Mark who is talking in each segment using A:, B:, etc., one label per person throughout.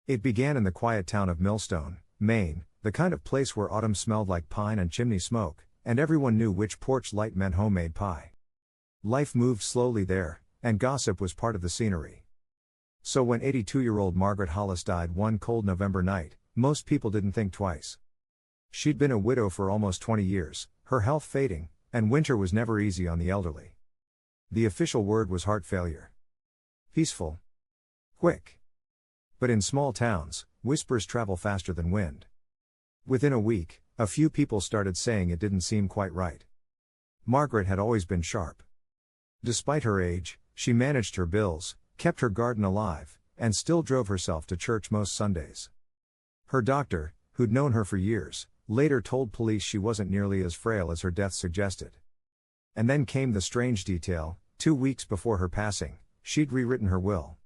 A: It began in the quiet town of Millstone, Maine, the kind of place where autumn smelled like pine and chimney smoke, and everyone knew which porch light meant homemade pie. Life moved slowly there, and gossip was part of the scenery. So when 82-year-old Margaret Hollis died one cold November night, most people didn't think twice. She'd been a widow for almost 20 years, her health fading, and winter was never easy on the elderly. The official word was heart failure. Peaceful. Quick. But in small towns, whispers travel faster than wind. Within a week, a few people started saying it didn't seem quite right. Margaret had always been sharp. Despite her age, she managed her bills, kept her garden alive, and still drove herself to church most Sundays. Her doctor, who'd known her for years, later told police she wasn't nearly as frail as her death suggested. And then came the strange detail: 2 weeks before her passing, she'd rewritten her will.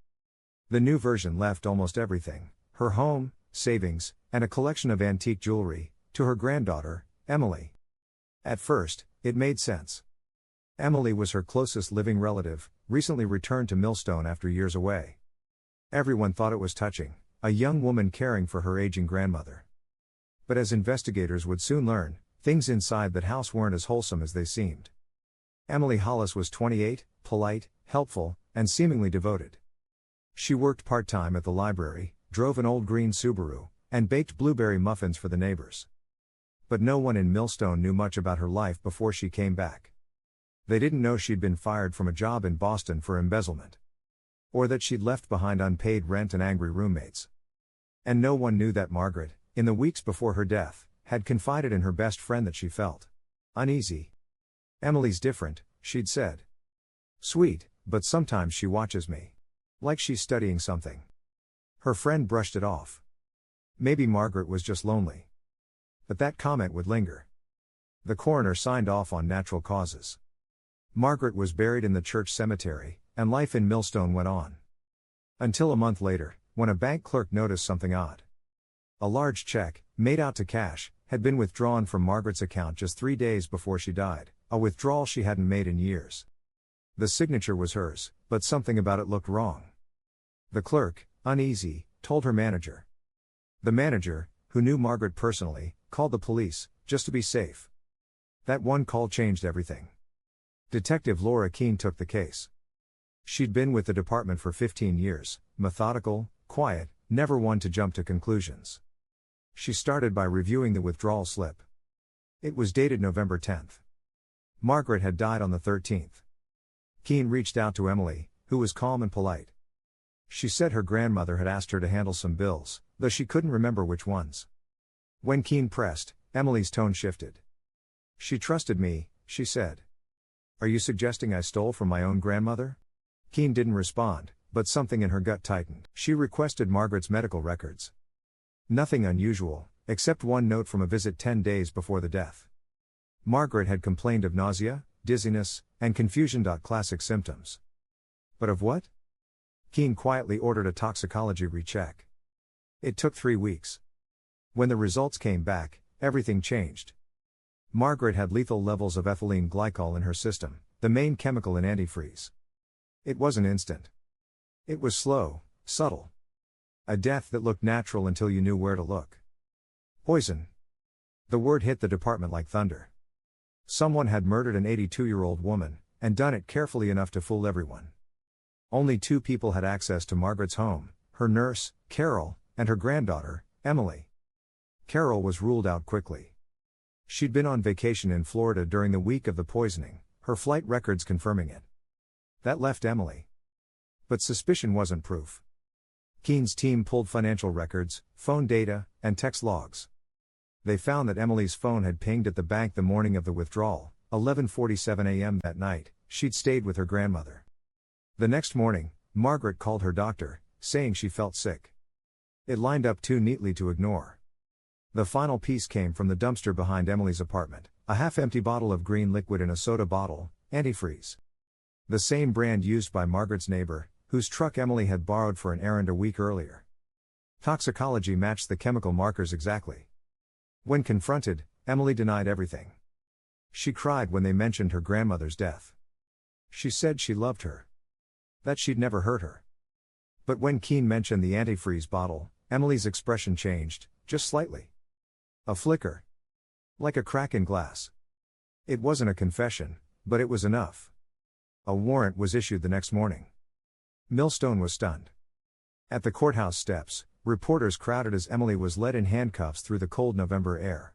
A: The new version left almost everything, her home, savings, and a collection of antique jewelry, to her granddaughter, Emily. At first, it made sense. Emily was her closest living relative, recently returned to Millstone after years away. Everyone thought it was touching, a young woman caring for her aging grandmother. But as investigators would soon learn, things inside that house weren't as wholesome as they seemed. Emily Hollis was 28, polite, helpful, and seemingly devoted. She worked part-time at the library, drove an old green Subaru, and baked blueberry muffins for the neighbors. But no one in Millstone knew much about her life before she came back. They didn't know she'd been fired from a job in Boston for embezzlement. Or that she'd left behind unpaid rent and angry roommates. And no one knew that Margaret, in the weeks before her death, had confided in her best friend that she felt uneasy. "Emily's different," she'd said. "Sweet, but sometimes she watches me. Like she's studying something." Her friend brushed it off. Maybe Margaret was just lonely. But that comment would linger. The coroner signed off on natural causes. Margaret was buried in the church cemetery, and life in Millstone went on. Until a month later, when a bank clerk noticed something odd. A large check, made out to cash, had been withdrawn from Margaret's account just 3 days before she died, a withdrawal she hadn't made in years. The signature was hers, but something about it looked wrong. The clerk, uneasy, told her manager. The manager, who knew Margaret personally, called the police, just to be safe. That one call changed everything. Detective Laura Keene took the case. She'd been with the department for 15 years, methodical, quiet, never one to jump to conclusions. She started by reviewing the withdrawal slip. It was dated November 10th. Margaret had died on the 13th. Keene reached out to Emily, who was calm and polite. She said her grandmother had asked her to handle some bills, though she couldn't remember which ones. When Keene pressed, Emily's tone shifted. "She trusted me," she said. "Are you suggesting I stole from my own grandmother?" Keene didn't respond, but something in her gut tightened. She requested Margaret's medical records. Nothing unusual, except one note from a visit 10 days before the death. Margaret had complained of nausea, dizziness, and confusion. Classic symptoms. But of what? Keene quietly ordered a toxicology recheck. It took 3 weeks. When the results came back, everything changed. Margaret had lethal levels of ethylene glycol in her system, the main chemical in antifreeze. It wasn't instant. It was slow, subtle. A death that looked natural until you knew where to look. Poison. The word hit the department like thunder. Someone had murdered an 82-year-old woman, and done it carefully enough to fool everyone. Only 2 people had access to Margaret's home, her nurse, Carol, and her granddaughter, Emily. Carol was ruled out quickly. She'd been on vacation in Florida during the week of the poisoning, her flight records confirming it. That left Emily. But suspicion wasn't proof. Keene's team pulled financial records, phone data, and text logs. They found that Emily's phone had pinged at the bank the morning of the withdrawal, 11:47 a.m. that night. She'd stayed with her grandmother. The next morning, Margaret called her doctor, saying she felt sick. It lined up too neatly to ignore. The final piece came from the dumpster behind Emily's apartment, a half-empty bottle of green liquid in a soda bottle, antifreeze. The same brand used by Margaret's neighbor, whose truck Emily had borrowed for an errand a week earlier. Toxicology matched the chemical markers exactly. When confronted, Emily denied everything. She cried when they mentioned her grandmother's death. She said she loved her. That she'd never hurt her. But when Keene mentioned the antifreeze bottle, Emily's expression changed, just slightly. A flicker. Like a crack in glass. It wasn't a confession, but it was enough. A warrant was issued the next morning. Millstone was stunned. At the courthouse steps, reporters crowded as Emily was led in handcuffs through the cold November air.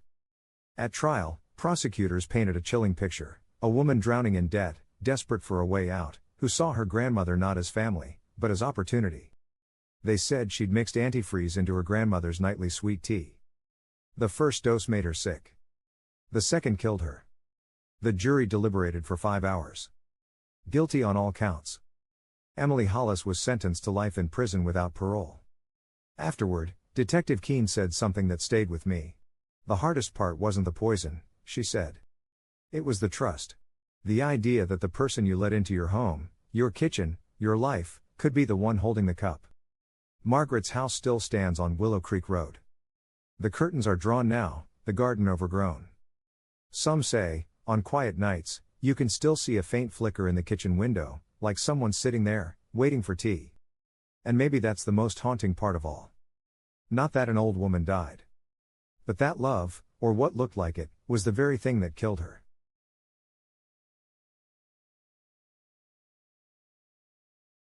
A: At trial, prosecutors painted a chilling picture: a woman drowning in debt, desperate for a way out, who saw her grandmother not as family, but as opportunity. They said she'd mixed antifreeze into her grandmother's nightly sweet tea. The first dose made her sick. The second killed her. The jury deliberated for 5 hours. Guilty on all counts. Emily Hollis was sentenced to life in prison without parole. Afterward, Detective Keene said something that stayed with me. The hardest part wasn't the poison, she said. It was the trust. The idea that the person you let into your home, your kitchen, your life, could be the one holding the cup. Margaret's house still stands on Willow Creek Road. The curtains are drawn now, the garden overgrown. Some say, on quiet nights, you can still see a faint flicker in the kitchen window, like someone sitting there, waiting for tea. And maybe that's the most haunting part of all. Not that an old woman died. But that love, or what looked like it, was the very thing that killed her.